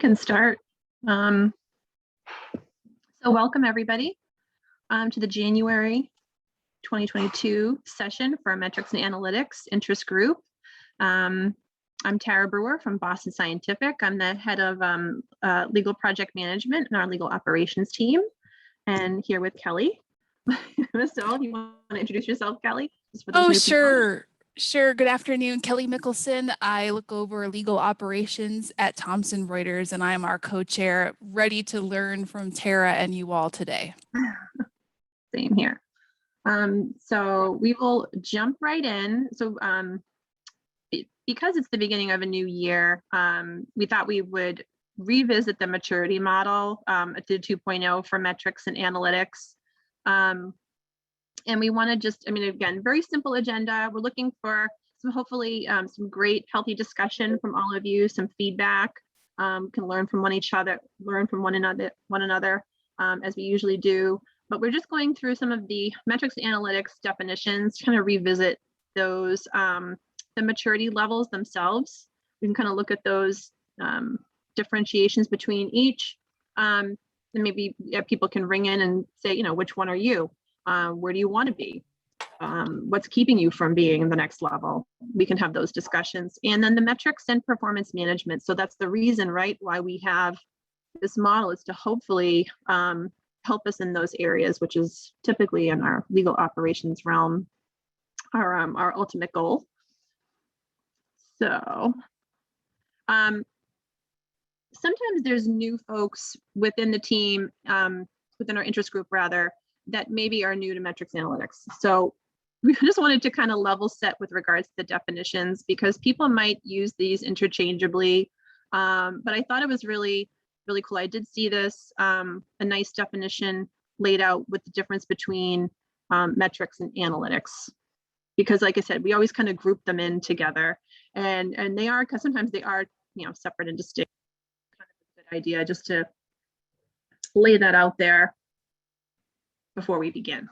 Can start. So welcome everybody to the January 2022 session for our Metrics and Analytics interest group. I'm Tara Brewer from Boston Scientific. I'm the head of legal project management in our legal operations team, and here with Kelly. So you want to introduce yourself, Kelly? Oh, sure. Sure. Good afternoon, Kelly Mickelson. I look over legal operations at Thomson Reuters, and I am our co-chair, ready to learn from Tara and you all today. Same here. So we will jump right in. So because it's the beginning of a new year, we thought we would revisit the maturity model at the 2.0 for metrics and analytics. And we want to just, again, very simple agenda. We're looking for some, hopefully some great healthy discussion from all of you, some feedback, can learn from one another as we usually do. But we're just going through some of the metrics and analytics definitions, kind of revisit those, the maturity levels themselves. We can kind of look at those differentiations between each. And maybe people can ring in and say, which one are you? Where do you want to be? What's keeping you from being in the next level? We can have those discussions. And then the metrics and performance management. So that's the reason, right, why we have this model, is to hopefully help us in those areas, which is typically in our legal operations realm, our ultimate goal. So sometimes there's new folks within the team, within our interest group rather, that maybe are new to metrics analytics. So we just wanted to kind of level set with regards to the definitions, because people might use these interchangeably. But I thought it was really cool. I did see this, a nice definition laid out with the difference between metrics and analytics. Because like I said, we always kind of group them in together, and they are, because sometimes they are, separate and distinct. Kind of a good idea just to lay that out there before we begin.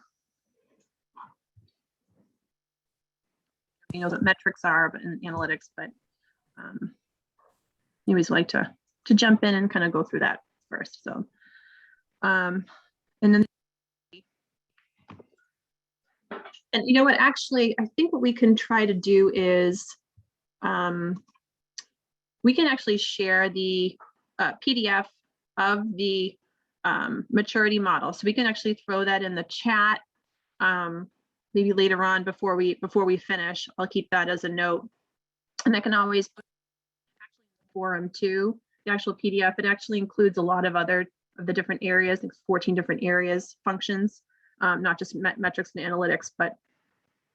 You know what metrics are, but in analytics, but you always like to jump in and kind of go through that first. So, and then, and you know what, actually, I think what we can try to do is we can actually share the PDF of the maturity model. So we can actually throw that in the chat maybe later on before we finish. I'll keep that as a note. And I can always put actually in the forum too, the actual PDF. It actually includes a lot of other of the different areas, like 14 different areas, functions, not just metrics and analytics, but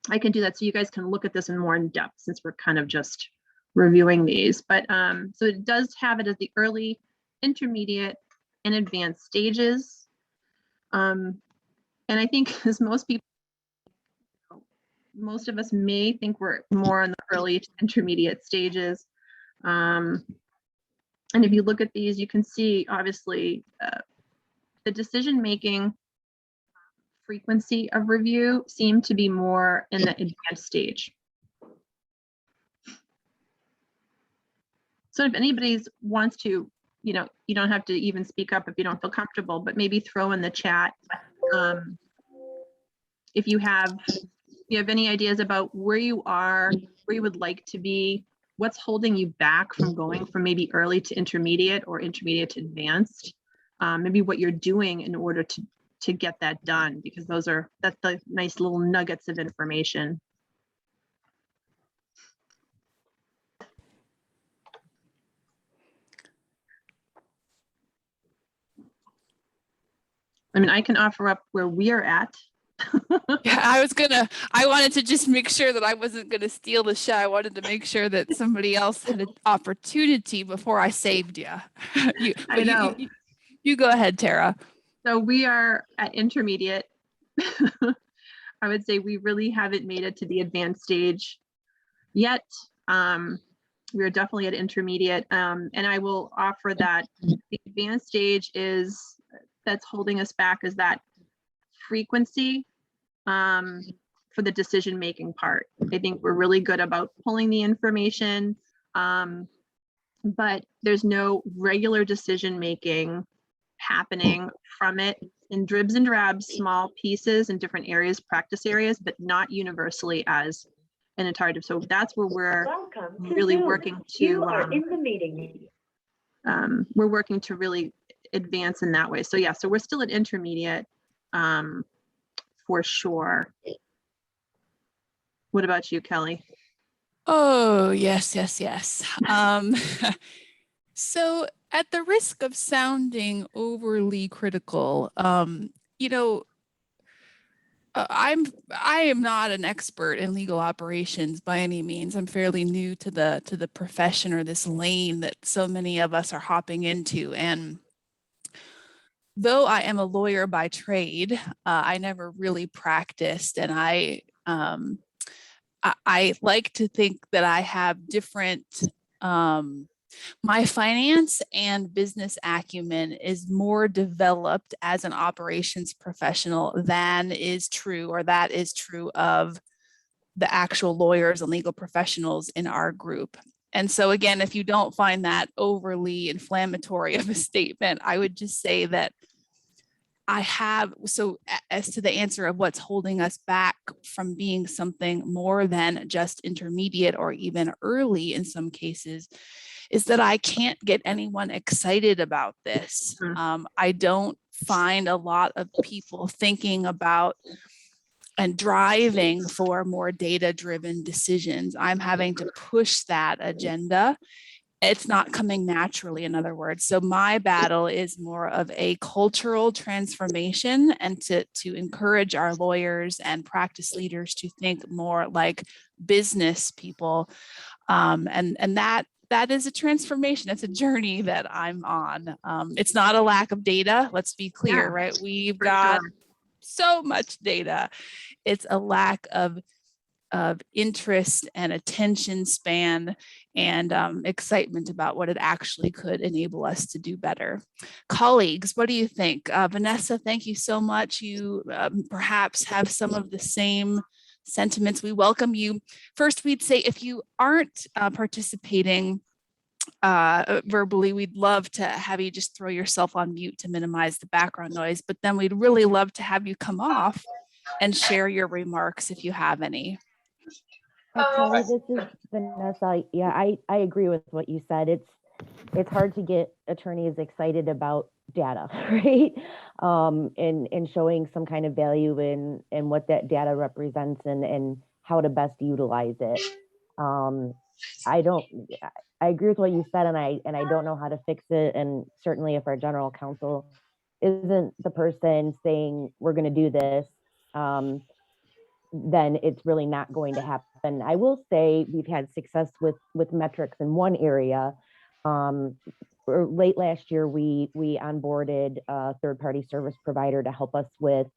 I can do that so you guys can look at this in more in depth, since we're kind of just reviewing these. But so it does have it as the early, intermediate, and advanced stages. And I think, as most of us may think we're more in the early to intermediate stages. And if you look at these, you can see obviously the decision-making frequency of review seem to be more in the advanced stage. So if anybody wants to, you don't have to even speak up if you don't feel comfortable, but maybe throw in the chat if you have any ideas about where you are, where you would like to be, what's holding you back from going from maybe early to intermediate or intermediate to advanced, maybe what you're doing in order to get that done, because that's the nice little nuggets of information. I can offer up where we are at. Yeah, I wanted to just make sure that I wasn't gonna steal the show. I wanted to make sure that somebody else had an opportunity before I saved you. I know. You go ahead, Tara. So we are at intermediate. I would say we really haven't made it to the advanced stage yet. We're definitely at intermediate. And I will offer that the advanced stage that's holding us back is that frequency for the decision-making part. I think we're really good about pulling the information, but there's no regular decision making happening from it in dribs and drabs, small pieces in different areas, practice areas, but not universally as an entire. So that's where we're really working to we're working to really advance in that way. So yeah, so we're still at intermediate for sure. What about you, Kelly? Oh, yes, yes, yes. So at the risk of sounding overly critical, you know, I am not an expert in legal operations by any means. I'm fairly new to the profession, or this lane that so many of us are hopping into. And though I am a lawyer by trade, I never really practiced, and I like to think that I have different, my finance and business acumen is more developed as an operations professional than is true, or that is true of the actual lawyers and legal professionals in our group. And so again, if you don't find that overly inflammatory of a statement, I would just say that so as to the answer of what's holding us back from being something more than just intermediate or even early in some cases, is that I can't get anyone excited about this. I don't find a lot of people thinking about and driving for more data-driven decisions. I'm having to push that agenda. It's not coming naturally, in other words. So my battle is more of a cultural transformation, and to encourage our lawyers and practice leaders to think more like business people. And that is a transformation. It's a journey that I'm on. It's not a lack of data. Let's be clear, right? We've got so much data. It's a lack of interest and attention span and excitement about what it actually could enable us to do better. Colleagues, what do you think? Vanessa, thank you so much. You perhaps have some of the same sentiments. We welcome you. First, we'd say if you aren't participating verbally, we'd love to have you just throw yourself on mute to minimize the background noise, but then we'd really love to have you come off and share your remarks if you have any. Hi, Kelly, this is Vanessa. Yeah, I agree with what you said. It's hard to get attorneys excited about data, right? And showing some kind of value in what that data represents and how to best utilize it. I agree with what you said, and I don't know how to fix it. And certainly if our general counsel isn't the person saying we're going to do this, then it's really not going to happen. I will say we've had success with metrics in one area. Late last year, we onboarded a third-party service provider to help us with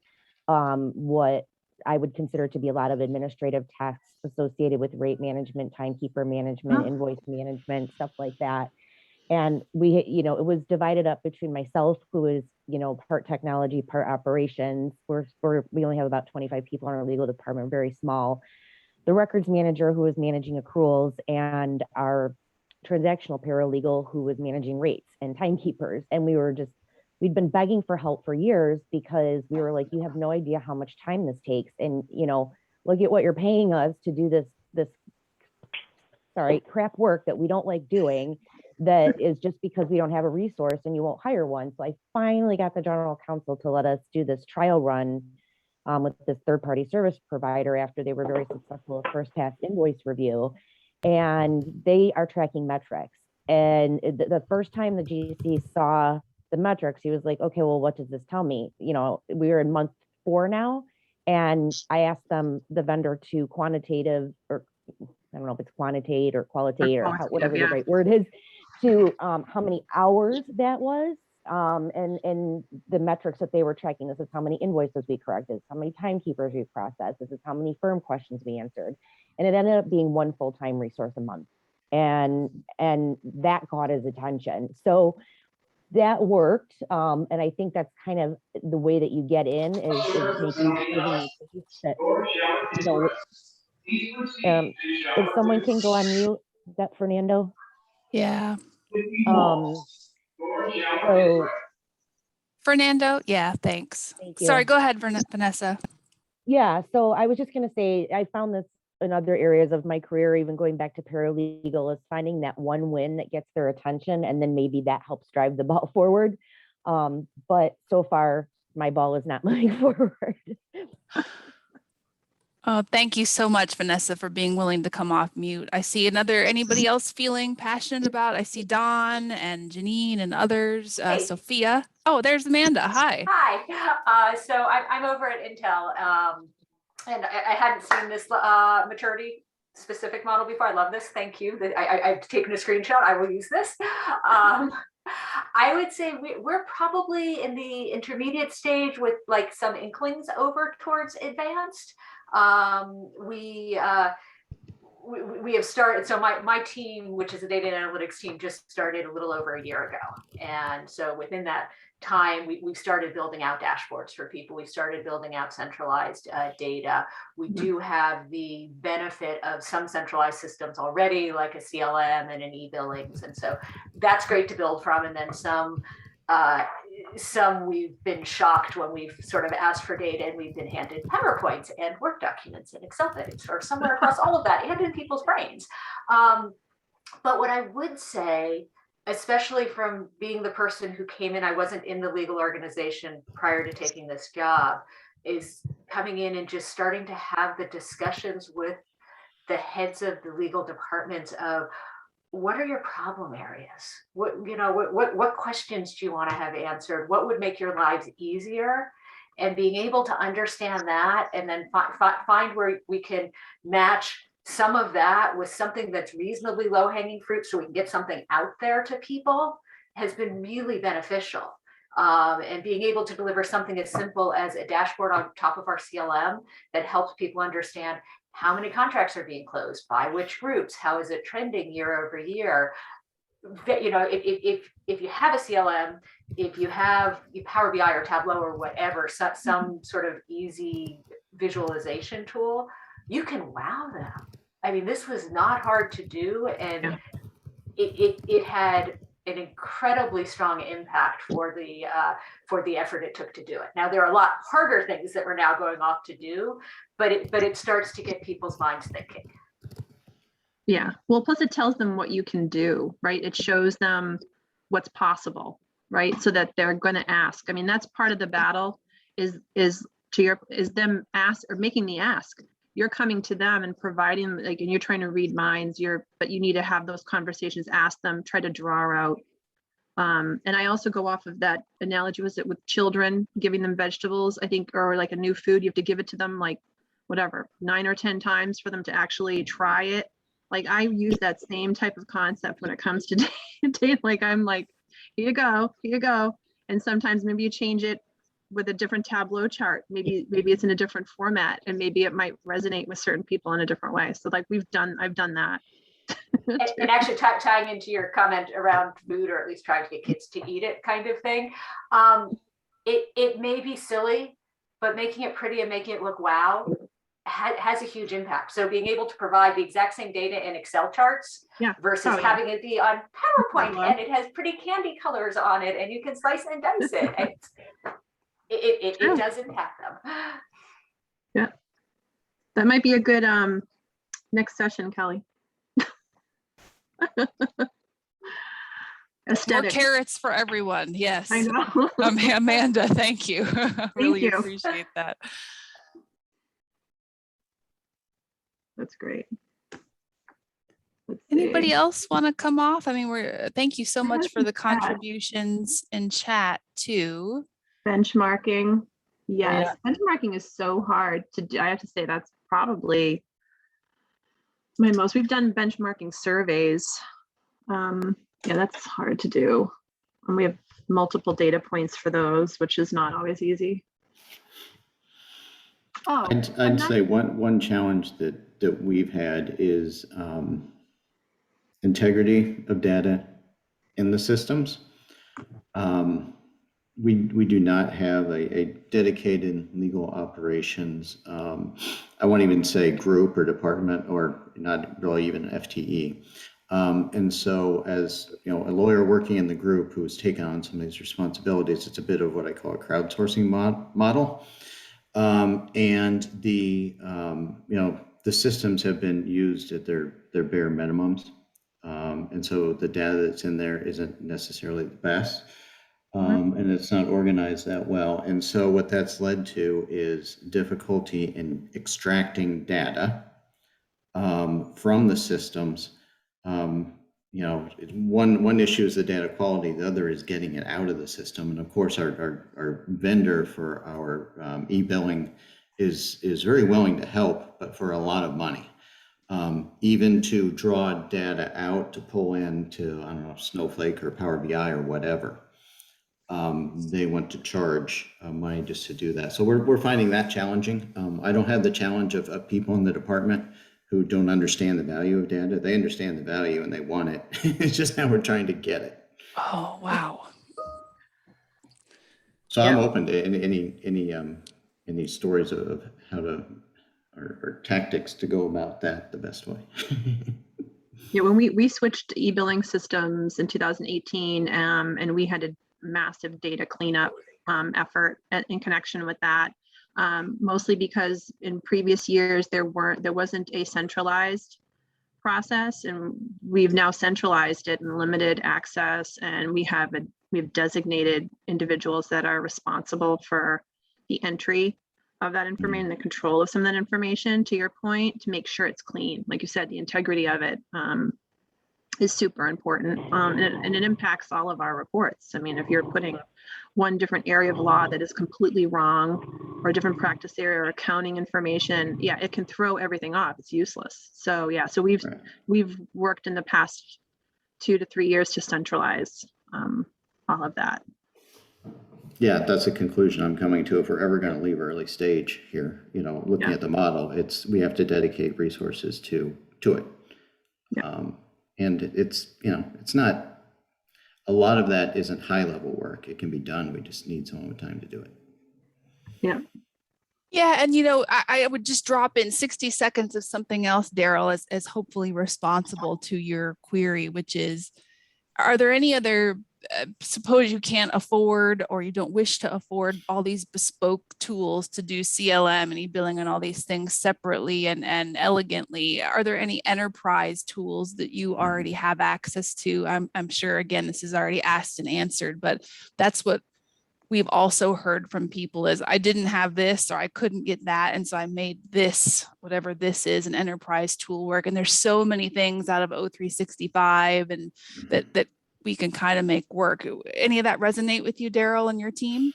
what I would consider to be a lot of administrative tasks associated with rate management, timekeeper management, invoice management, stuff like that. And we, it was divided up between myself, who is, part technology, part operations. We only have about 25 people in our legal department, very small. The records manager, who was managing accruals, and our transactional paralegal, who was managing rates and timekeepers. And we'd been begging for help for years, because we were like, you have no idea how much time this takes. And, look at what you're paying us to do this crap work that we don't like doing, that is just because we don't have a resource and you won't hire one. So I finally got the general counsel to let us do this trial run with this third-party service provider after they were very successful at first pass invoice review. And they are tracking metrics. And the first time the GC saw the metrics, he was like, okay, well, what does this tell me? We are in month 4 now. And I asked them, the vendor, to quantitative, or I don't know if it's quantitate or qualitate or whatever the right word is, to how many hours that was, and the metrics that they were tracking. This is how many invoices we corrected, how many timekeepers we processed, this is how many firm questions we answered. And it ended up being 1 full-time resource a month. And that caught his attention. So that worked. And I think that's kind of the way that you get in, is giving if someone can go on mute, is that Fernando? Yeah. So Fernando? Yeah, thanks. thank you. Sorry, go ahead, Vanessa. Yeah, so I was just going to say, I found this in other areas of my career, even going back to paralegal, is finding that one win that gets their attention, and then maybe that helps drive the ball forward. But so far, my ball is not moving forward. Oh, thank you so much, Vanessa, for being willing to come off mute. I see anybody else feeling passionate about? I see Dawn and Janine and others, Hey. Sophia. Oh, there's Amanda. Hi. Hi. So I'm over at Intel, and I hadn't seen this maturity specific model before. I love this. Thank you. I've taken a screenshot. I will use this. I would say we're probably in the intermediate stage with like some inklings over towards advanced. We have started, so my team, which is a data analytics team, just started a little over a year ago. And so within that time, we've started building out dashboards for people. We started building out centralized data. We do have the benefit of some centralized systems already, like a CLM and an e-billings. And so that's great to build from. And then some we've been shocked when we've sort of asked for data and we've been handed PowerPoints and Word documents and Excel things or somewhere across all of that and in people's brains. But what I would say, especially from being the person who came in, I wasn't in the legal organization prior to taking this job, is coming in and just starting to have the discussions with the heads of the legal departments of, what are your problem areas? What questions do you want to have answered? What would make your lives easier? And being able to understand that, and then find where we can match some of that with something that's reasonably low hanging fruit, so we can get something out there to people, has been really beneficial. And being able to deliver something as simple as a dashboard on top of our CLM that helps people understand how many contracts are being closed by which groups, how is it trending year over year. You know, if you have a CLM, if you have Power BI or Tableau or whatever, some sort of easy visualization tool, you can wow them. I mean, this was not hard to do, and it had an incredibly strong impact for the effort it took to do it. Now, there are a lot harder things that we're now going off to do, but it starts to get people's minds thinking. Yeah, well, plus it tells them what you can do, right? It shows them what's possible, right? So that they're going to ask. I mean, that's part of the battle is them ask or making the ask. You're coming to them and providing, like, and you're trying to read minds, but you need to have those conversations, ask them, try to draw out. And I also go off of that analogy, was it with children, giving them vegetables, I think, or like a new food, you have to give it to them like whatever, 9 or 10 times for them to actually try it. Like, I use that same type of concept when it comes to data. Like, I'm like, here you go. And sometimes maybe you change it with a different Tableau chart. Maybe it's in a different format, and maybe it might resonate with certain people in a different way. So like I've done that. and actually tying into your comment around food, or at least trying to get kids to eat it kind of thing. It may be silly, but making it pretty and making it look wow has a huge impact. So being able to provide the exact same data in Excel charts versus having it be on PowerPoint and it has pretty candy colors on it and you can slice and dice it. It does impact them. Yeah, that might be a good next session, Kelly. More carrots for everyone. Yes. I know. Amanda, thank you. Really you. Appreciate that. That's great. Anybody else want to come off? I mean, thank you so much for the contributions in chat too. Benchmarking. Yes. Yeah. Benchmarking is so hard to do. I have to say that's probably my most. We've done benchmarking surveys. Yeah, that's hard to do. And we have multiple data points for those, which is not always easy. Oh, I'd say one challenge that we've had is integrity of data in the systems. We do not have a dedicated legal operations, I won't even say group or department, or not really even FTE. And so as you know, a lawyer working in the group who has taken on some of these responsibilities, it's a bit of what I call a crowdsourcing model. And the, the systems have been used at their bare minimums. And so the data that's in there isn't necessarily the best. And it's not organized that well. And so what that's led to is difficulty in extracting data from the systems. One issue is the data quality. The other is getting it out of the system. And of course, our vendor for our e-billing is very willing to help, but for a lot of money. Even to draw data out to pull into, I don't know, Snowflake or Power BI or whatever. They want to charge money just to do that. So we're finding that challenging. I don't have the challenge of people in the department who don't understand the value of data. They understand the value and they want it. It's just how we're trying to get it. Oh, wow. So I'm open to any stories of how to or tactics to go about that the best way. Yeah, when we switched to e-billing systems in 2018, and we had a massive data cleanup effort in connection with that, mostly because in previous years there wasn't a centralized process, and we've now centralized it and limited access, and we've designated individuals that are responsible for the entry of that information, the control of some of that information, to your point, to make sure it's clean. Like you said, the integrity of it is super important, and it impacts all of our reports. I mean, if you're putting one different area of law that is completely wrong, or a different practice area or accounting information, yeah, it can throw everything off. It's useless. So yeah, so we've worked in the past 2 to 3 years to centralize all of that. Yeah, that's a conclusion I'm coming to. If we're ever going to leave early stage here, looking at the model, we have to dedicate resources to it. Yeah. And it's not, a lot of that isn't high level work. It can be done. We just need someone with time to do it. Yeah. Yeah. And, I would just drop in 60 seconds of something else, Daryl, as hopefully responsible to your query, which is, are there any other, suppose you can't afford or you don't wish to afford all these bespoke tools to do CLM and e-billing and all these things separately and elegantly, are there any enterprise tools that you already have access to? I'm sure, again, this is already asked and answered, but that's what we've also heard from people is, I didn't have this, or I couldn't get that. And so I made this, whatever this is, an enterprise tool work. And there's so many things out of O365 and that we can kind of make work. Any of that resonate with you, Daryl, and your team?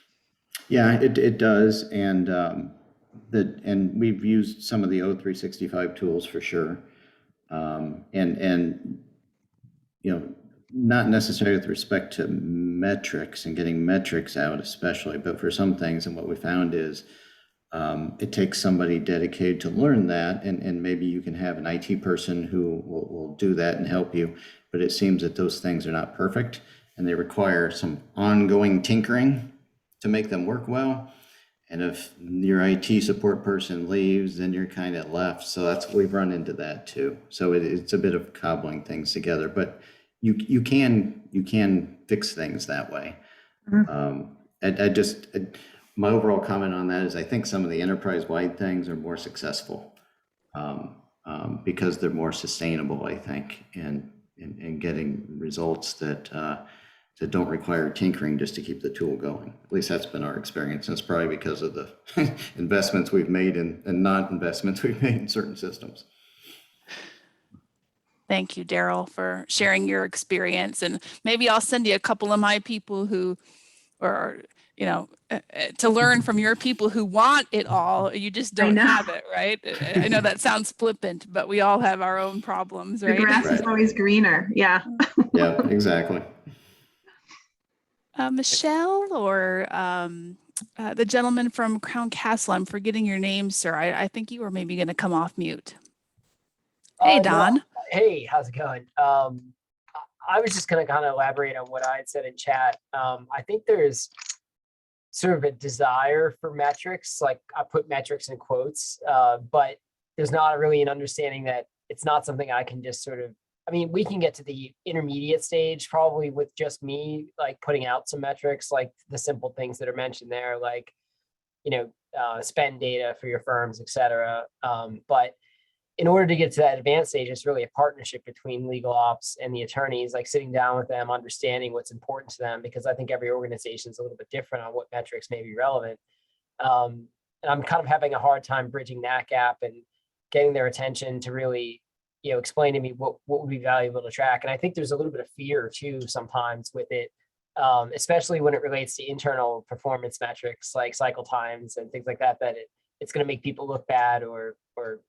Yeah, it does. And and we've used some of the O365 tools for sure. Not necessarily with respect to metrics and getting metrics out especially, but for some things, and what we found is it takes somebody dedicated to learn that, and maybe you can have an IT person who will do that and help you, but it seems that those things are not perfect and they require some ongoing tinkering to make them work well. And if your IT support person leaves, then you're kind of left. So we've run into that too. So it's a bit of cobbling things together, but you can fix things that way. My overall comment on that is I think some of the enterprise-wide things are more successful because they're more sustainable, I think, and getting results that don't require tinkering just to keep the tool going. At least that's been our experience. And it's probably because of the investments we've made and non-investments we've made in certain systems. Thank you, Daryl, for sharing your experience. And maybe I'll send you a couple of my people who are, to learn from your people who want it all. You just don't have it, right? I know that sounds flippant, but we all have our own problems, right? The grass is always greener. Yeah. Yeah, exactly. Michelle or the gentleman from Crown Castle, I'm forgetting your name, sir. I think you were maybe going to come off mute. Hey, Don. No. Hey, how's it going? I was just going to kind of elaborate on what I had said in chat. I think there's sort of a desire for metrics, like I put metrics in quotes, but there's not really an understanding that it's not something I can just sort of I mean, we can get to the intermediate stage probably with just me, like putting out some metrics, like the simple things that are mentioned there, like, spend data for your firms, et cetera. But in order to get to that advanced stage, it's really a partnership between legal ops and the attorneys, like sitting down with them, understanding what's important to them, because I think every organization is a little bit different on what metrics may be relevant. And I'm kind of having a hard time bridging that gap and getting their attention to really, explain to me what would be valuable to track. And I think there's a little bit of fear too sometimes with it, especially when it relates to internal performance metrics like cycle times and things like that, it's going to make people look bad or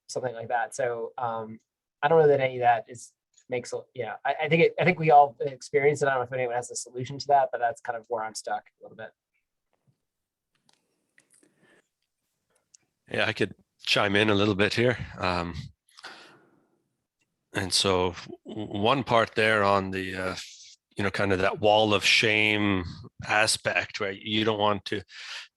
something like that. So I don't know that any of that I think we all experience it. I don't know if anyone has a solution to that, but that's kind of where I'm stuck a little bit. Yeah, I could chime in a little bit here. And so one part there on the, kind of that wall of shame aspect, right? You don't want to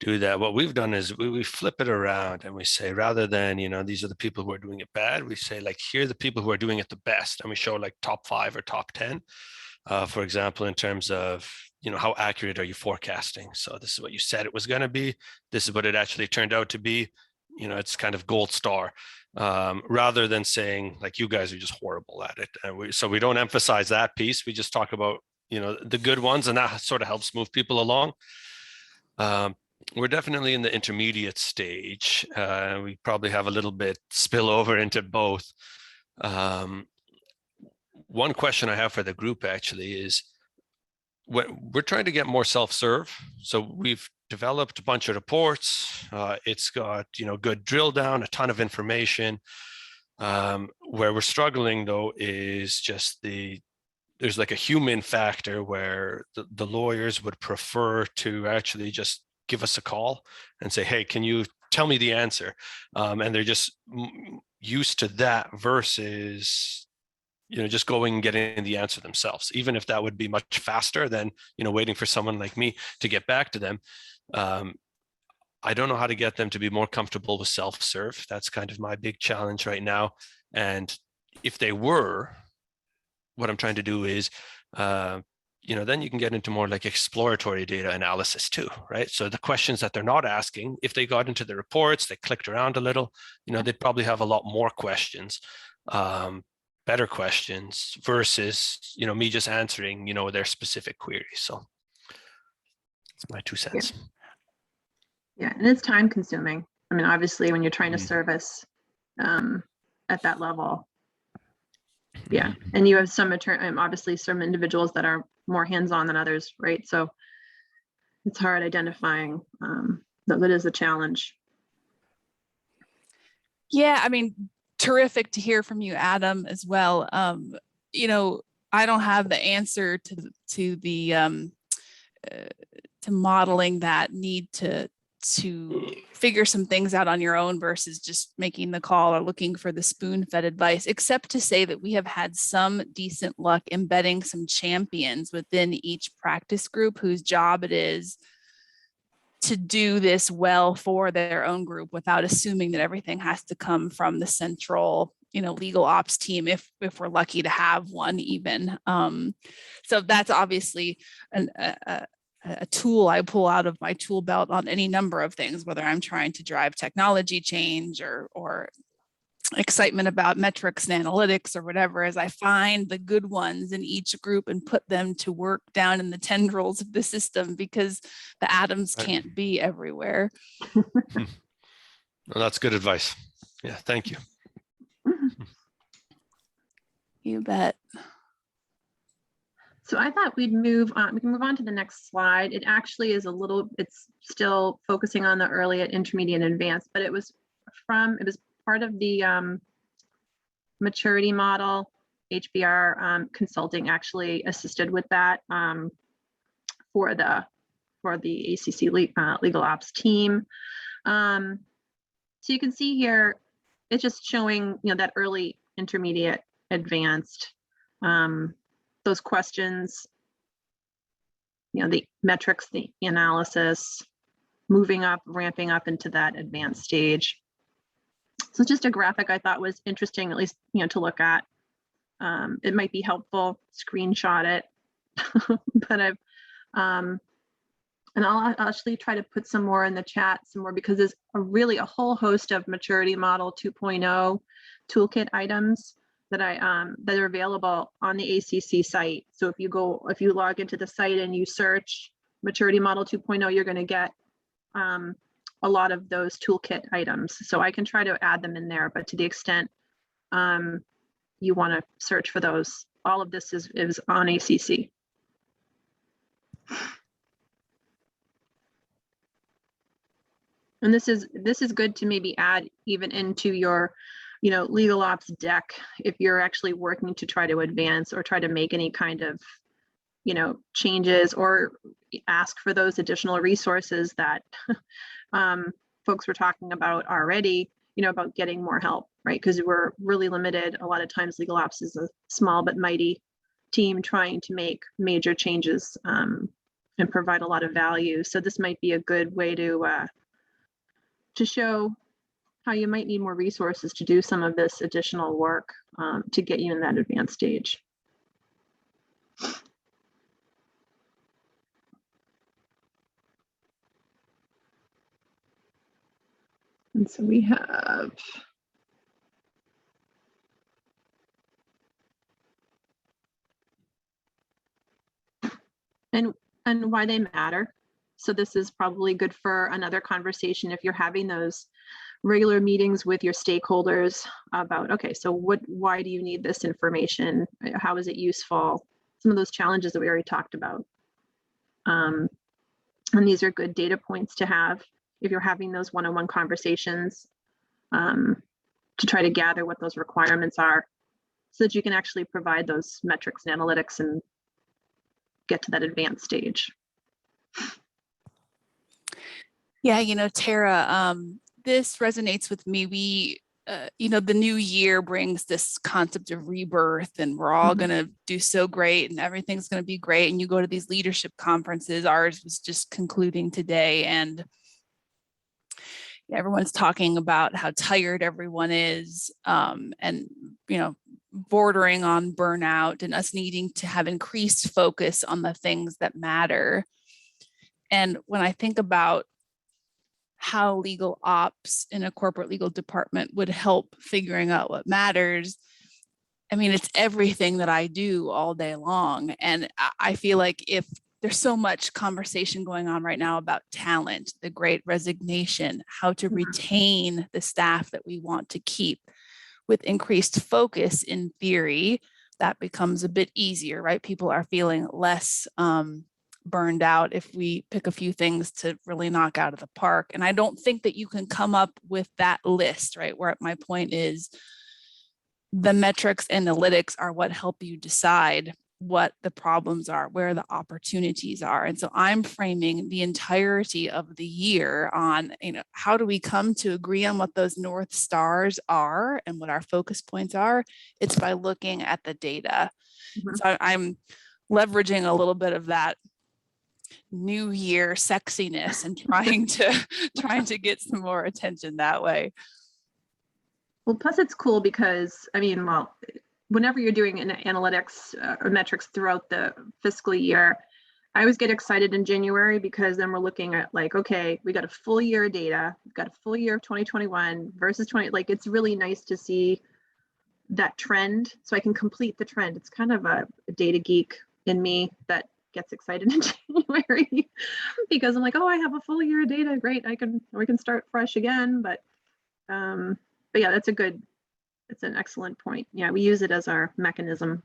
do that. What we've done is we flip it around and we say, rather than, these are the people who are doing it bad, we say like, here are the people who are doing it the best. And we show like top 5 or top 10, for example, in terms of, how accurate are you forecasting? So this is what you said it was going to be. This is what it actually turned out to be. It's kind of gold star, rather than saying like, you guys are just horrible at it. And so we don't emphasize that piece. We just talk about, the good ones, and that sort of helps move people along. We're definitely in the intermediate stage. We probably have a little bit spill over into both. One question I have for the group actually is, we're trying to get more self-serve. So we've developed a bunch of reports. It's got, good drill down, a ton of information. Where we're struggling though is just there's like a human factor where the lawyers would prefer to actually just give us a call and say, hey, can you tell me the answer? And they're just used to that versus, just going and getting the answer themselves, even if that would be much faster than, waiting for someone like me to get back to them. I don't know how to get them to be more comfortable with self-serve. That's kind of my big challenge right now. And if they were, what I'm trying to do is, then you can get into more like exploratory data analysis too, right? So the questions that they're not asking, if they got into the reports, they clicked around a little, they'd probably have a lot more questions, better questions versus, me just answering, their specific queries. So that's my 2 cents. Yeah, and it's time consuming. I mean, obviously when you're trying to service at that level. Yeah, and you have some obviously some individuals that are more hands-on than others, right? So it's hard identifying. That is a challenge. Yeah, I mean, terrific to hear from you, Adam, as well. I don't have the answer to the to modeling that need to figure some things out on your own versus just making the call or looking for the spoon-fed advice, except to say that we have had some decent luck embedding some champions within each practice group whose job it is to do this well for their own group without assuming that everything has to come from the central, legal ops team, if we're lucky to have one even. So that's obviously a tool I pull out of my tool belt on any number of things, whether I'm trying to drive technology change or excitement about metrics and analytics or whatever, as I find the good ones in each group and put them to work down in the tendrils of the system, because the atoms can't be everywhere. Well, that's good advice. Yeah, thank you. You bet. So I thought we'd move on. We can move on to the next slide. It actually is it's still focusing on the early, intermediate, and advanced, but it was part of the maturity model. HBR Consulting actually assisted with that for the ACC legal ops team. So you can see here, it's just showing, that early, intermediate, advanced, those questions, the metrics, the analysis, moving up, ramping up into that advanced stage. So just a graphic I thought was interesting, at least, to look at. It might be helpful, screenshot it, but and I'll actually try to put some more in the chat, some more, because there's a whole host of maturity model 2.0 toolkit items that that are available on the ACC site. So if you log into the site and you search maturity model 2.0, you're going to get a lot of those toolkit items. So I can try to add them in there, but to the extent you want to search for those, all of this is on ACC. And this is good to maybe add even into your, legal ops deck if you're actually working to try to advance or try to make any kind of, changes, or ask for those additional resources that folks were talking about already, about getting more help, right? Because we're really limited. A lot of times legal ops is a small but mighty team trying to make major changes and provide a lot of value. So this might be a good way to show how you might need more resources to do some of this additional work to get you in that advanced stage. And so we have and why they matter. So this is probably good for another conversation if you're having those regular meetings with your stakeholders about, okay, so why do you need this information? How is it useful? Some of those challenges that we already talked about. And these are good data points to have if you're having those one-on-one conversations to try to gather what those requirements are so that you can actually provide those metrics and analytics and get to that advanced stage. Yeah, Tara, this resonates with me. We, the new year brings this concept of rebirth, and we're all going to do so great and everything's going to be great. And you go to these leadership conferences, ours was just concluding today, and everyone's talking about how tired everyone is, and, bordering on burnout, and us needing to have increased focus on the things that matter. And when I think about how legal ops in a corporate legal department would help figuring out what matters, I mean, it's everything that I do all day long. And I feel like if there's so much conversation going on right now about talent, the great resignation, how to retain the staff that we want to keep, with increased focus in theory, that becomes a bit easier, right? People are feeling less burned out if we pick a few things to really knock out of the park. And I don't think that you can come up with that list, right? Where my point is, the metrics analytics are what help you decide what the problems are, where the opportunities are. And so I'm framing the entirety of the year on, how do we come to agree on what those North Stars are and what our focus points are? It's by looking at the data. So I'm leveraging a little bit of that new year sexiness and trying to get some more attention that way. Well, plus it's cool because, whenever you're doing an analytics or metrics throughout the fiscal year, I always get excited in January because then we're looking at okay, we got a full year of data, we've got a full year of 2021 versus 20, it's really nice to see that trend so I can complete the trend. It's kind of a data geek in me that gets excited in January because I'm like, oh, I have a full year of data. Great. We can start fresh again. But yeah, it's an excellent point. Yeah, we use it as our mechanism.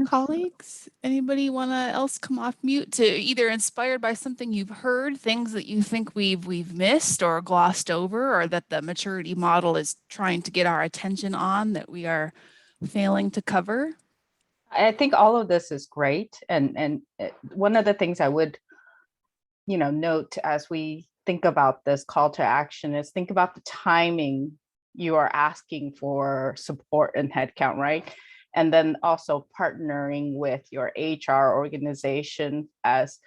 Colleagues, anybody else come off mute to either inspired by something you've heard, things that you think we've missed or glossed over, or that the maturity model is trying to get our attention on that we are failing to cover? I think all of this is great. And one of the things I would, note as we think about this call to action is think about the timing you are asking for support and headcount, right? And then also partnering with your HR organization as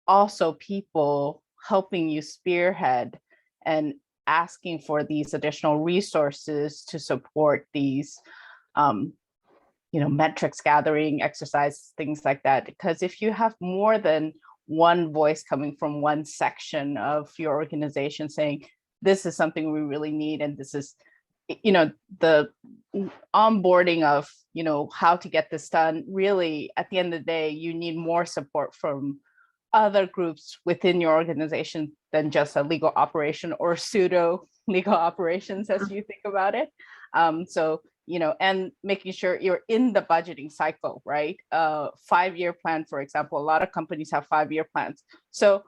also people helping you spearhead and asking for these additional resources to support these, metrics gathering exercise, things like that. Because if you have more than one voice coming from one section of your organization saying, this is something we really need, and this is, the onboarding of, how to get this done, really, at the end of the day, you need more support from other groups within your organization than just a legal operation or pseudo legal operations, as you think about it. And making sure you're in the budgeting cycle, right? 5-year plan, for example, a lot of companies have 5-year plans. So,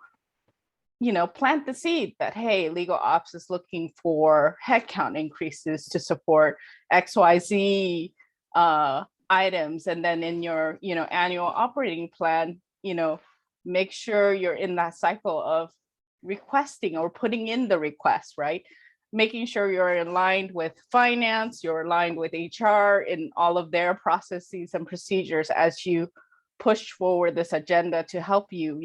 plant the seed that, hey, legal ops is looking for headcount increases to support XYZ items. And then in your, annual operating plan, make sure you're in that cycle of requesting or putting in the request, right? Making sure you're aligned with finance, you're aligned with HR in all of their processes and procedures as you push forward this agenda to help you.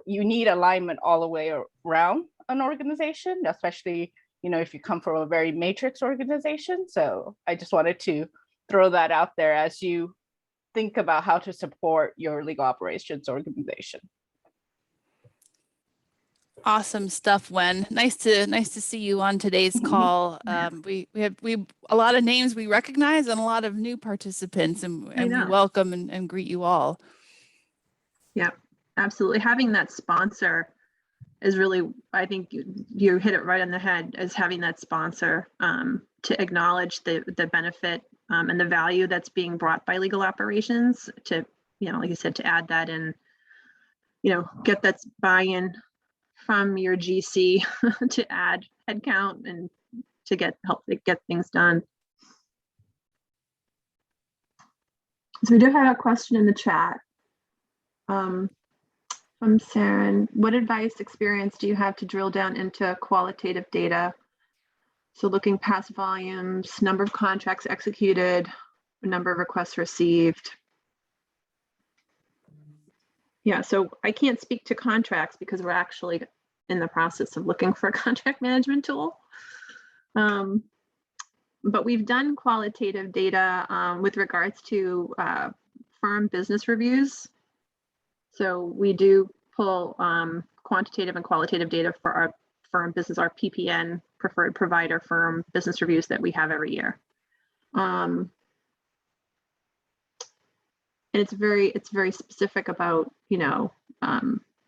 You need alignment all the way around an organization, especially, if you come from a very matrix organization. So I just wanted to throw that out there as you think about how to support your legal operations organization. Awesome stuff, Wen. Nice to see you on today's call. We have a lot of names we recognize and a lot of new participants, and we welcome and greet you all. Yeah, absolutely. Having that sponsor is really, I think you hit it right on the head, as having that sponsor to acknowledge the benefit and the value that's being brought by legal operations, to, like you said, to add that in, get that buy-in from your GC to add headcount and to help get things done. So we do have a question in the chat from Saren. What advice, experience do you have to drill down into qualitative data? So looking past volumes, number of contracts executed, number of requests received. Yeah, so I can't speak to contracts because we're actually in the process of looking for a contract management tool. But we've done qualitative data with regards to firm business reviews. So we do pull quantitative and qualitative data for our firm business, our PPN, preferred provider firm business reviews that we have every year. And it's very specific about,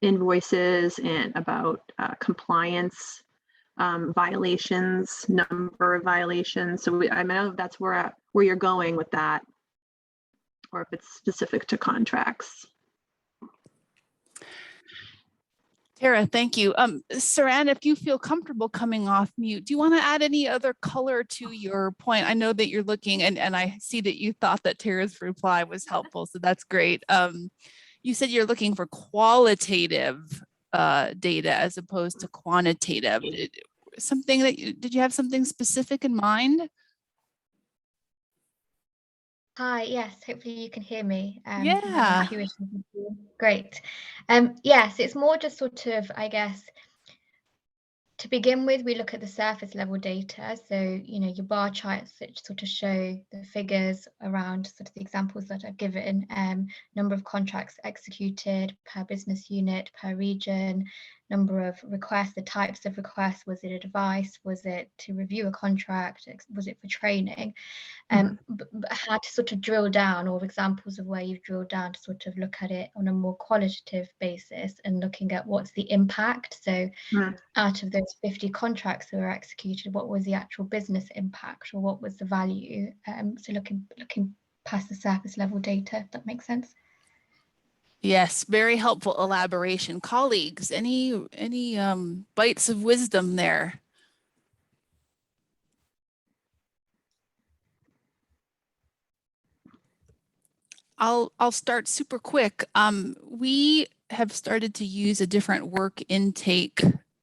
invoices and about compliance violations, number of violations. So I know if that's where you're going with that, or if it's specific to contracts. Tara, thank you. Saran, if you feel comfortable coming off mute, do you want to add any other color to your point? I know that you're looking, and I see that you thought that Tara's reply was helpful, so that's great. You said you're looking for qualitative data as opposed to quantitative. Did you have something specific in mind? Hi, yes, hopefully you can hear me. Yeah. Great. Yes, it's more just sort of, I guess, to begin with, we look at the surface level data. So, your bar charts that sort of show the figures around sort of the examples that I've given, number of contracts executed per business unit, per region, number of requests, the types of requests. Was it advice? Was it to review a contract? Was it for training? But how to sort of drill down, or examples of where you've drilled down to sort of look at it on a more qualitative basis and looking at what's the impact. So out of those 50 contracts that were executed, what was the actual business impact, or what was the value? So looking past the surface level data, if that makes sense. Yes, very helpful elaboration. Colleagues, any bites of wisdom there? I'll start super quick. We have started to use a different work intake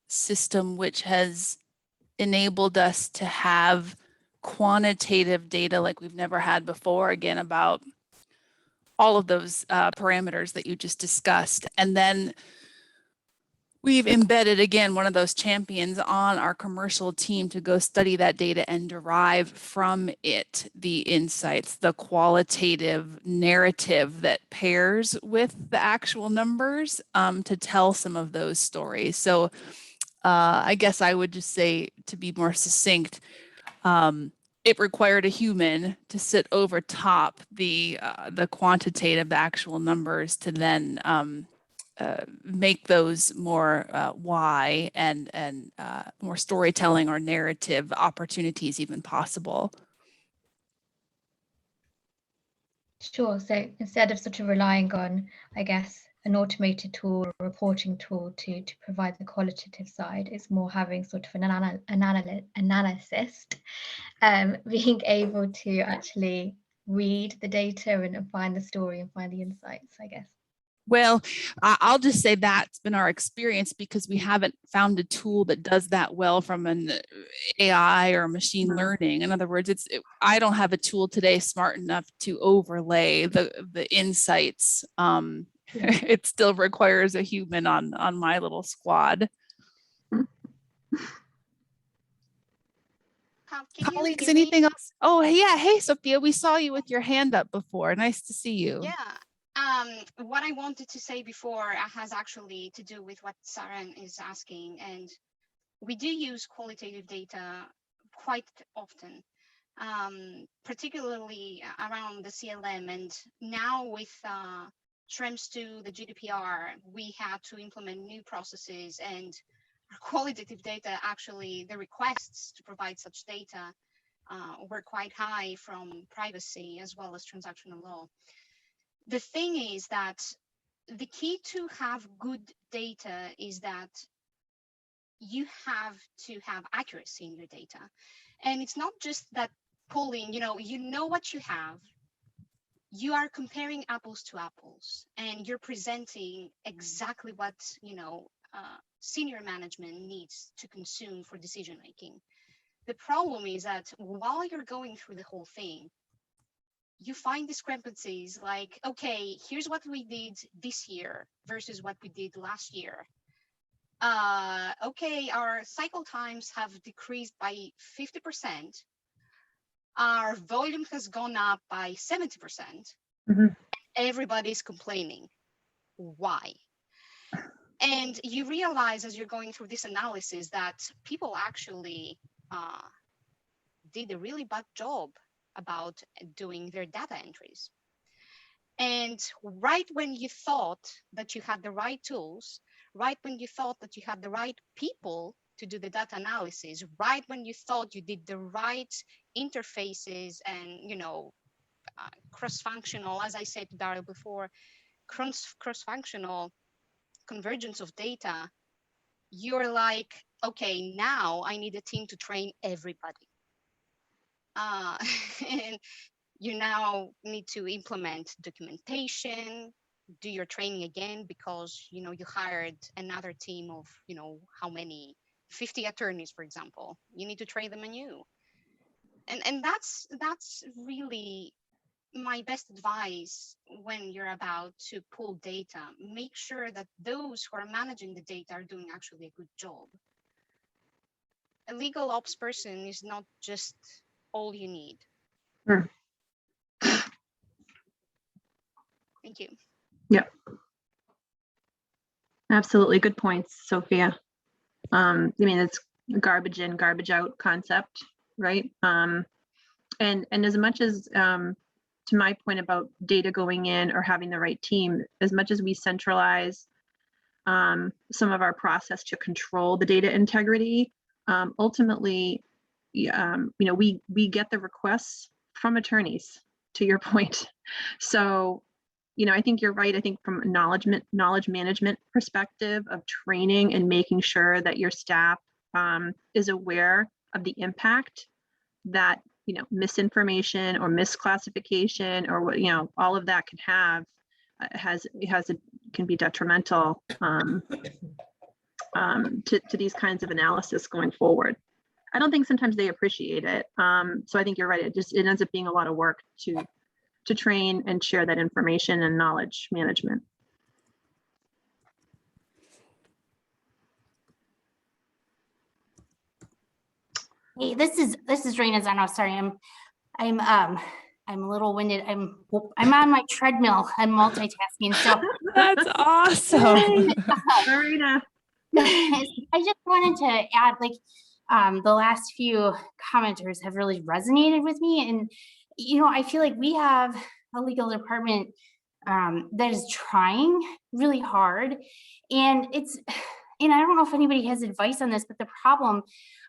system, which has enabled us to have quantitative data like we've never had before, again, about all of those parameters that you just discussed. And then We've embedded, again, one of those champions on our commercial team to go study that data and derive from it the insights, the qualitative narrative that pairs with the actual numbers to tell some of those stories. So I guess I would just say, to be more succinct, it required a human to sit over top the quantitative, the actual numbers, to then make those more why and more storytelling or narrative opportunities even possible. Sure. So instead of sort of relying on, I guess, an automated tool or reporting tool to provide the qualitative side, it's more having sort of an analyst being able to actually read the data and find the story and find the insights, I guess. Well, I'll just say that's been our experience, because we haven't found a tool that does that well from an AI or machine learning. In other words, I don't have a tool today smart enough to overlay the insights. It still requires a human on my little squad. Colleagues, anything else? Oh, yeah. Hey, Sophia, we saw you with your hand up before. Nice to see you. Yeah. What I wanted to say before has actually to do with what Saren is asking, and we do use qualitative data quite often, particularly around the CLM, and now with Schrems 2, the GDPR, we had to implement new processes, and our qualitative data, actually the requests to provide such data were quite high from privacy as well as transactional law. The thing is that the key to have good data is that you have to have accuracy in your data. And it's not just that pulling, you know what you have, you are comparing apples to apples, and you're presenting exactly what, senior management needs to consume for decision making. The problem is that while you're going through the whole thing, you find discrepancies like, okay, here's what we did this year versus what we did last year. Okay, our cycle times have decreased by 50%. Our volume has gone up by 70%. Mm-hmm. Everybody's complaining. Why? And you realize as you're going through this analysis that people actually did a really bad job about doing their data entries. And right when you thought that you had the right tools, right when you thought that you had the right people to do the data analysis, right when you thought you did the right interfaces and, cross-functional, as I said to Daryl before, cross-functional convergence of data, you're like, okay, now I need a team to train everybody. And you now need to implement documentation, do your training again, because you hired another team of how many, 50 attorneys, for example. You need to train them anew. And that's really my best advice when you're about to pull data. Make sure that those who are managing the data are doing actually a good job. A legal ops person is not just all you need. Sure. Thank you. Yep. Absolutely. Good points, Sophia. It's a garbage in, garbage out concept, right? And as much as, to my point about data going in or having the right team, as much as we centralize some of our process to control the data integrity, ultimately, we get the requests from attorneys, to your point. So, I think you're right. I think from a knowledge management perspective of training and making sure that your staff is aware of the impact that, misinformation or misclassification or what, all of that can have, can be detrimental to these kinds of analysis going forward. I don't think sometimes they appreciate it. So I think you're right. It ends up being a lot of work to train and share that information and knowledge management. Hey, this is Raina Zano. Sorry, I'm a little winded. I'm on my treadmill. I'm multitasking. So That's awesome. Marina. I just wanted to add, like, the last few commenters have really resonated with me, and I feel like we have a legal department that is trying really hard, and I don't know if anybody has advice on this, but the problem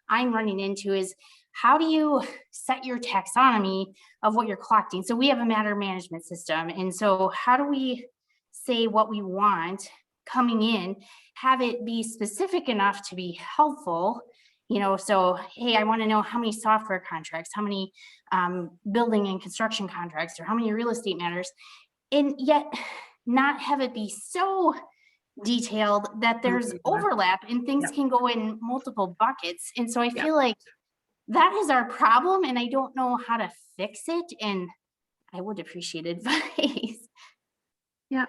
I'm running into is, how do you set your taxonomy of what you're collecting? So we have a matter management system. And so how do we say what we want coming in, have it be specific enough to be helpful? So, hey, I want to know how many software contracts, how many building and construction contracts, or how many real estate matters, and yet not have it be so detailed that there's overlap and things can go in multiple buckets. And so I feel like that is our problem, and I don't know how to fix it, and I would appreciate advice. Yeah.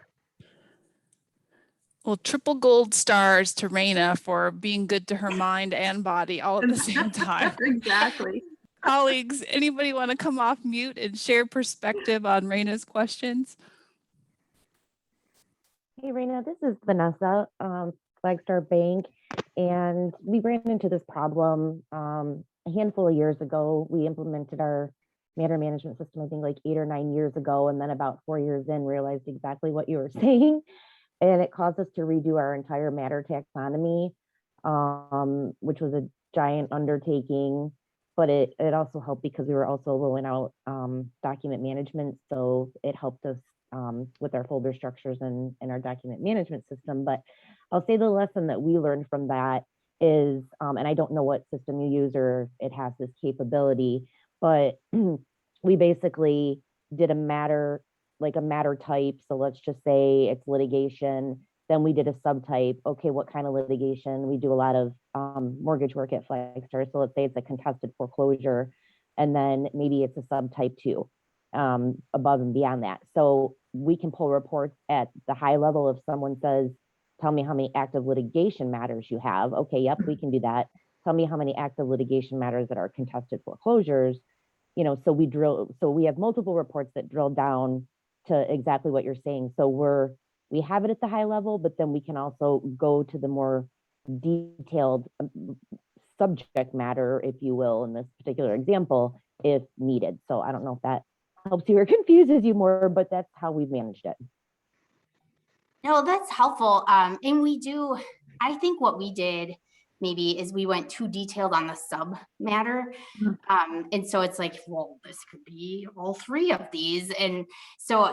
Well, triple gold stars to Raina for being good to her mind and body all at the same time. Exactly. Colleagues, anybody want to come off mute and share perspective on Raina's questions? Hey, Raina, this is Vanessa, Flagstar Bank, and we ran into this problem a handful of years ago. We implemented our matter management system, I think like 8 or 9 years ago, and then about 4 years in, realized exactly what you were saying, and it caused us to redo our entire matter taxonomy, which was a giant undertaking, but it also helped because we were also rolling out document management, so it helped us with our folder structures and our document management system. But I'll say the lesson that we learned from that is, and I don't know what system you use or it has this capability, but we basically did a matter type. So let's just say it's litigation. Then we did a subtype. Okay, what kind of litigation? We do a lot of mortgage work at Flagstar. So let's say it's a contested foreclosure, and then maybe it's a subtype 2. Above and beyond that. So we can pull reports at the high level. If someone says, tell me how many active litigation matters you have. Okay, yep, we can do that. Tell me how many active litigation matters that are contested foreclosures. So we have multiple reports that drill down to exactly what you're saying. So we have it at the high level, but then we can also go to the more detailed subject matter, if you will, in this particular example, if needed. So I don't know if that helps you or confuses you more, but that's how we've managed it. No, that's helpful. And I think what we did maybe is we went too detailed on the sub matter. And so it's like, well, this could be all 3 of these. And so,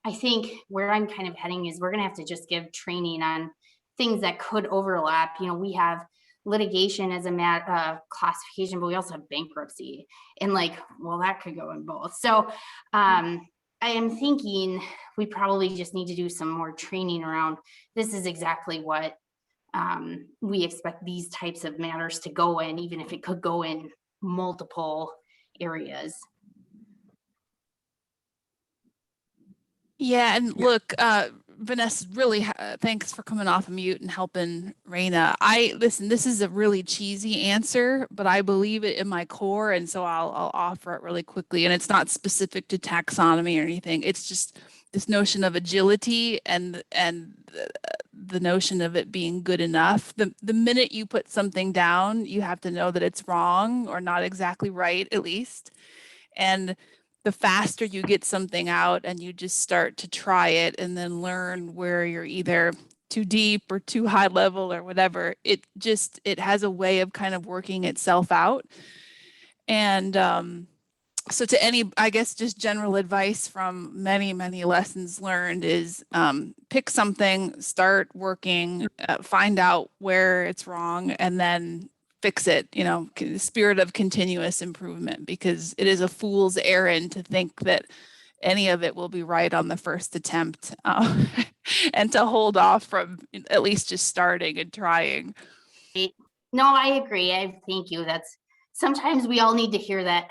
I think where I'm kind of heading is we're going to have to just give training on things that could overlap. We have litigation as a classification, but we also have bankruptcy, and that could go in both. So I am thinking we probably just need to do some more training around, this is exactly what we expect these types of matters to go in, even if it could go in multiple areas. Yeah, and look, Vanessa, really, thanks for coming off of mute and helping Raina. Listen, this is a really cheesy answer, but I believe it in my core, and so I'll offer it really quickly. And it's not specific to taxonomy or anything. It's just this notion of agility and the notion of it being good enough. The minute you put something down, you have to know that it's wrong or not exactly right, at least. And the faster you get something out and you just start to try it and then learn where you're either too deep or too high level or whatever, it has a way of kind of working itself out. And so to I guess just general advice from many, many lessons learned is pick something, start working, find out where it's wrong, and then fix it, spirit of continuous improvement, because it is a fool's errand to think that any of it will be right on the first attempt, and to hold off from at least just starting and trying. No, I agree. Thank you. Sometimes we all need to hear that.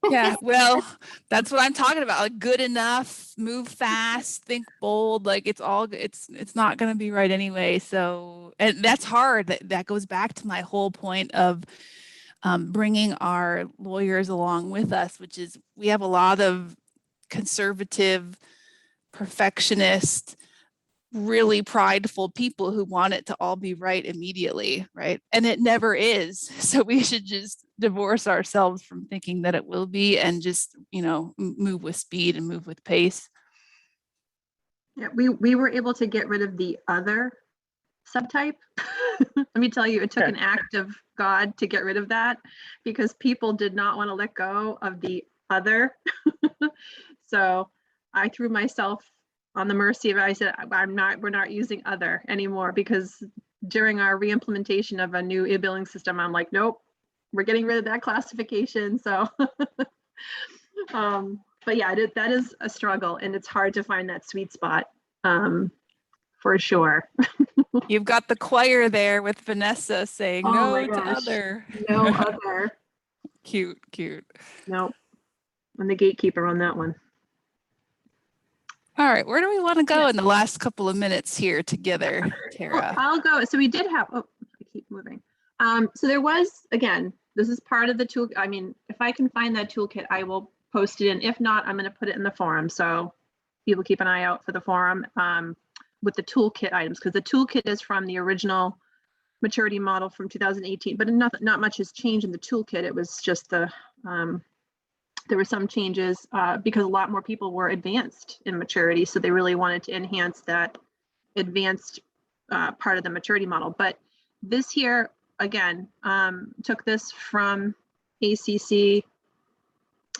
Yeah, well, that's what I'm talking about. Like, good enough, move fast, think bold. Like, it's not going to be right anyway. So, and that's hard. That goes back to my whole point of bringing our lawyers along with us, which is we have a lot of conservative, perfectionist, really prideful people who want it to all be right immediately, right? And it never is. So we should just divorce ourselves from thinking that it will be and just, move with speed and move with pace. Yeah, we were able to get rid of the other subtype. Let me tell you, it took an act of God to get rid of that because people did not want to let go of the other. So I threw myself on the mercy of it. I said, we're not using other anymore, because during our re-implementation of a new e-billing system, I'm like, nope, we're getting rid of that classification. So, but yeah, that is a struggle, and it's hard to find that sweet spot, for sure. You've got the choir there with Vanessa saying Oh no my to gosh. other. No other. Cute. Nope. I'm the gatekeeper on that one. All right, where do we want to go in the last couple of minutes here together, Tara? I'll go. So we did have, I keep moving. So there was, again, this is part of the tool. I mean, if I can find that toolkit, I will post it in. If not, I'm going to put it in the forum. So people keep an eye out for the forum with the toolkit items, because the toolkit is from the original maturity model from 2018, but not much has changed in the toolkit. It was just there were some changes because a lot more people were advanced in maturity. So they really wanted to enhance that advanced part of the maturity model. But this here, again, took this from ACC.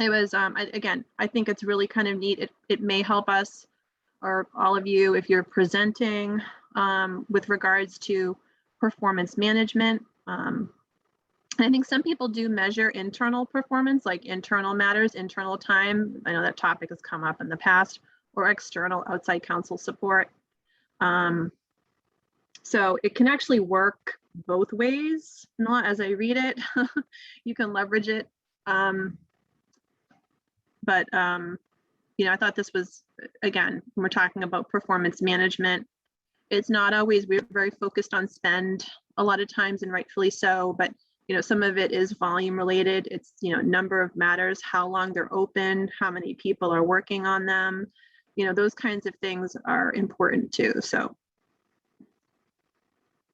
It was, again, I think it's really kind of neat. It may help us, or all of you, if you're presenting with regards to performance management. I think some people do measure internal performance, like internal matters, internal time. I know that topic has come up in the past, or external outside counsel support. So it can actually work both ways. Not as I read it, you can leverage it. But I thought this was, again, when we're talking about performance management, it's not always, we're very focused on spend a lot of times, and rightfully so, but some of it is volume related. It's, number of matters, how long they're open, how many people are working on them. Those kinds of things are important too. So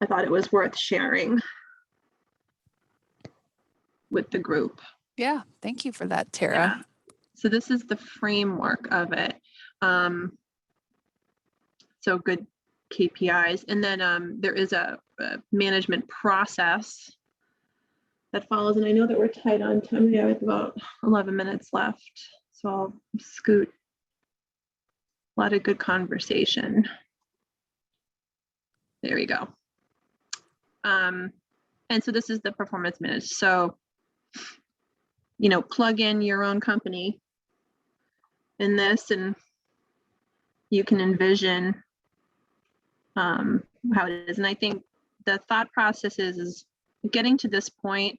I thought it was worth sharing with the group. Yeah, thank you for that, Tara. Yeah. So this is the framework of it. So good KPIs. And then there is a management process that follows. And I know that we're tight on time. We have about 11 minutes left. So I'll scoot. A lot of good conversation. There we go. And so this is the performance management. So, plug in your own company in this, and you can envision how it is. And I think the thought process is getting to this point,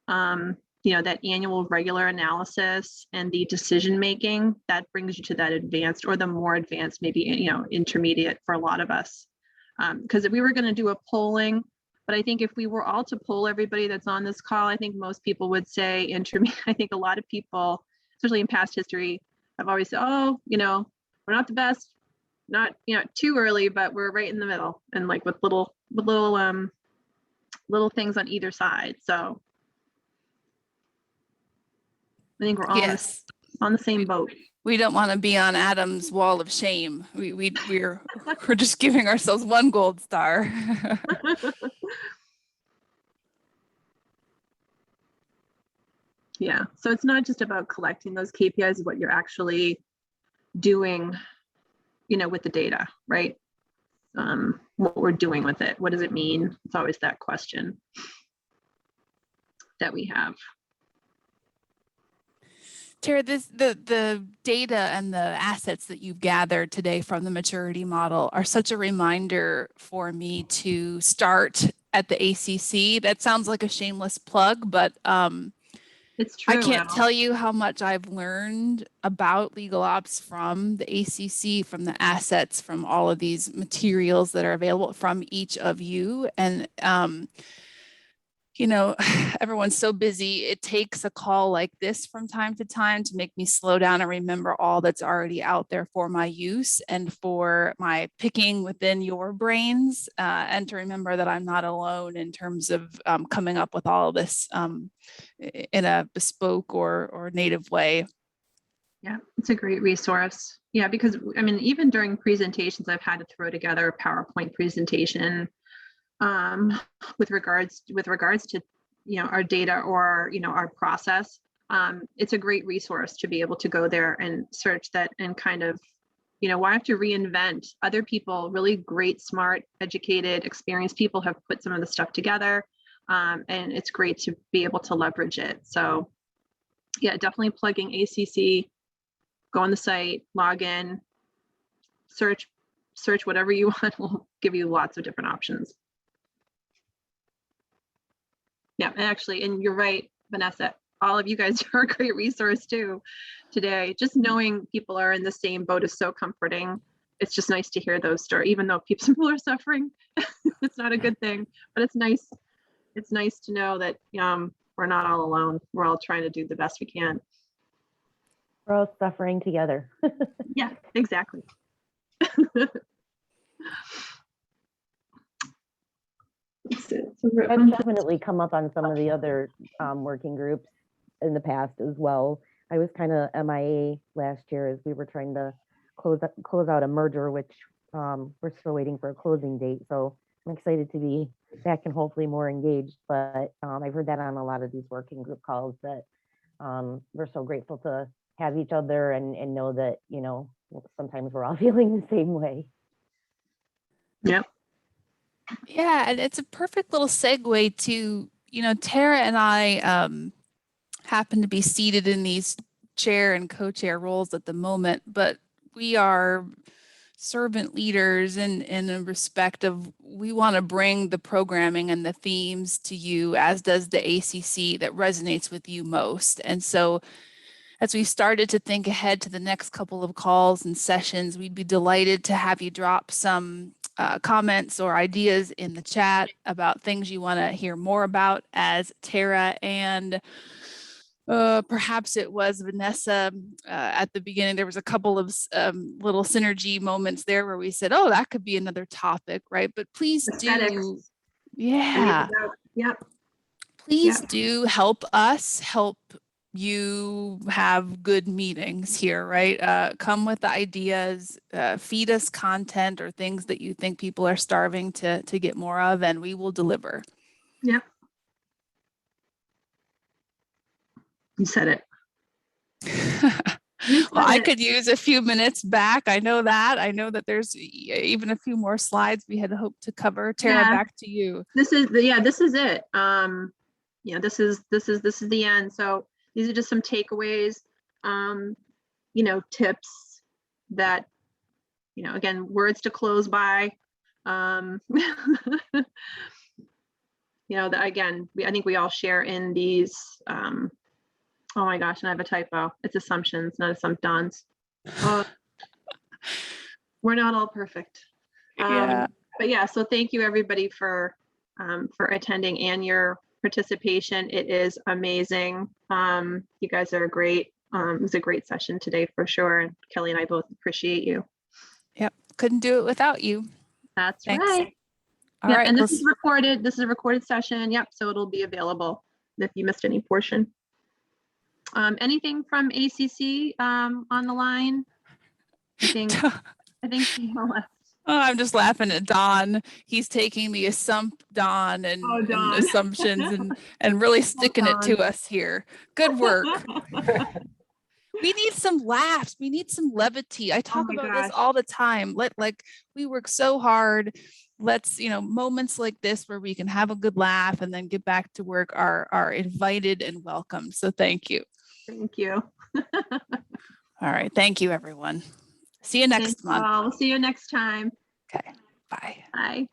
that annual regular analysis and the decision making that brings you to that advanced, or the more advanced, maybe intermediate for a lot of us. Because if we were going to do a polling, but I think if we were all to poll everybody that's on this call, I think most people would say intermediate. I think a lot of people, especially in past history, have always said, oh, we're not the best, not too early, but we're right in the middle, and like with little things on either side. So I think we're all on the same boat. We don't want to be on Adam's wall of shame. We're just giving ourselves one gold star. Yeah. So it's not just about collecting those KPIs, what you're actually doing, with the data, right? What we're doing with it. What does it mean? It's always that question that we have. Tara, the data and the assets that you've gathered today from the maturity model are such a reminder for me to start at the ACC. That sounds like a shameless plug, but it's true. I can't tell you how much I've learned about legal ops from the ACC, from the assets, from all of these materials that are available from each of you. And you know, everyone's so busy. It takes a call like this from time to time to make me slow down and remember all that's already out there for my use and for my picking within your brains, and to remember that I'm not alone in terms of coming up with all of this in a bespoke or native way. Yeah, it's a great resource. Yeah, because I mean, even during presentations, I've had to throw together a PowerPoint presentation with regards to, you know, our data or, you know, our process. It's a great resource to be able to go there and search that and kind of, you know, why have to reinvent? Other people, really great, smart, educated, experienced people have put some of the stuff together, and it's great to be able to leverage it. So yeah, definitely plugging ACC. Go on the site, log in, search whatever you want. We'll give you lots of different options. Yeah, and actually, and you're right, Vanessa, all of you guys are a great resource too today. Just knowing people are in the same boat is so comforting. It's just nice to hear those stories, even though people are suffering. It's not a good thing, but it's nice. It's nice to know that we're not all alone. We're all trying to do the best we can. We're all suffering together. Yeah, exactly. I've definitely come up on some of the other working groups in the past as well. I was kind of MIA last year as we were trying to close out a merger, which we're still waiting for a closing date. So I'm excited to be back and hopefully more engaged. But I've heard that on a lot of these working group calls that we're so grateful to have each other and know that, you know, sometimes we're all feeling the same way. Yep. Yeah, and it's a perfect little segue to, you know, Tara and I happen to be seated in these chair and co-chair roles at the moment, but we are servant leaders in a respect of we want to bring the programming and the themes to you, as does the ACC, that resonates with you most. And so as we started to think ahead to the next couple of calls and sessions, we'd be delighted to have you drop some comments or ideas in the chat about things you want to hear more about, as Tara and perhaps it was Vanessa at the beginning. There was a couple of little synergy moments there where we said, oh, that could be another topic, right? But please do. Yeah. Yep. Please do help us help you have good meetings here, right? Come with the ideas, feed us content or things that you think people are starving to get more of, and we will deliver. Yep. You said it. Well, I could use a few minutes back. I know that there's even a few more slides we had hoped to cover. Tara, back to you. This is it. Yeah, this is the end. So these are just some takeaways, you know, tips that, you know, again, words to close by. You know, that again, I think we all share in these. Oh my gosh, and I have a typo. It's assumptions, not assumptions. We're not all perfect. Yeah. But yeah, so thank you everybody for attending and your participation. It is amazing. You guys are great. It was a great session today for sure. And Kelly and I both appreciate you. Yep. Couldn't do it without you. That's Thanks. right. All right. And this is recorded. This is a recorded session. Yep. So it'll be available if you missed any portion. Anything from ACC on the line? I think people left. Oh, I'm just laughing at Don. He's taking the Don and assumptions and really sticking it to us here. Good work. We need some laughs. We need some levity. I talk about this all the time. We work so hard. Let's, you know, moments like this where we can have a good laugh and then get back to work are invited and welcome. So thank you. Thank you. All right. Thank you, everyone. See you next month. We'll see you next time. Okay. Bye. Bye.